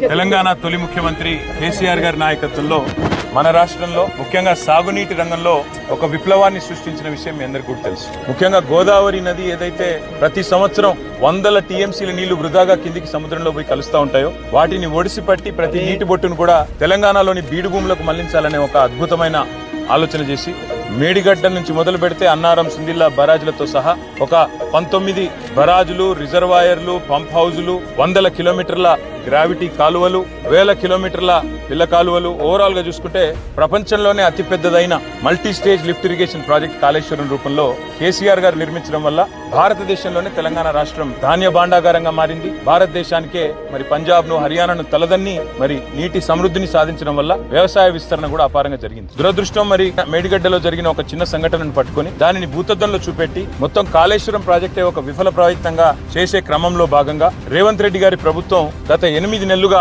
తెలంగాణ తొలి ముఖ్యమంత్రి కేసీఆర్ గారి నాయకత్వంలో మన రాష్ట్రంలో ముఖ్యంగా సాగునీటి రంగంలో ఒక విప్లవాన్ని సృష్టించిన విషయం మీ అందరికీ కూడా తెలుసు. ముఖ్యంగా గోదావరి నది ఏదైతే ప్రతి సంవత్సరం వందల టీఎంసీల నీళ్లు వృధాగా కిందికి సముద్రంలో పోయి కలుస్తూ ఉంటాయో వాటిని ఒడిసిపట్టి ప్రతి నీటి బొట్టును కూడా తెలంగాణలోని బీడు భూములకు మళ్లించాలనే ఒక అద్భుతమైన ఆలోచన చేసి మేడిగడ్డ నుంచి మొదలు పెడితే అన్నారం సిందిల్లా బరాజులతో సహా ఒక 19 బరాజులు, రిజర్వాయర్లు, పంప్ హౌజులు, వందల కిలోమీటర్ల గ్రావిటీ కాలువలు, వేల కిలోమీటర్ల పిల్ల కాలువలు, ఓవరాల్ గా చూసుకుంటే ప్రపంచంలోనే అతిపెద్దదైన multi stage lift irrigation project Kaleshwaram రూపంలో కేసీఆర్ గారు నిర్మించడం వల్ల భారతదేశంలోనే తెలంగాణ రాష్ట్రం ధాన్య భాండాగారంగా మారింది. భారతదేశానికే మరి పంజాబ్ ను, హర్యానాను తలదన్ని మరి నీటి సమృద్ధిని సాధించడం వల్ల వ్యవసాయ విస్తరణ కూడా అపారంగా జరిగింది. దురదృష్టం మరి మేడిగడ్డలో జరిగిన ఒక చిన్న సంఘటనను పట్టుకొని దానిని భూతద్దంలో చూపెట్టి మొత్తం కాళేశ్వరం ప్రాజెక్టే ఒక విఫల ప్రయత్నంగా చేసే క్రమంలో భాగంగా రేవంత్ రెడ్డి గారి ప్రభుత్వం గత 8 నెలలుగా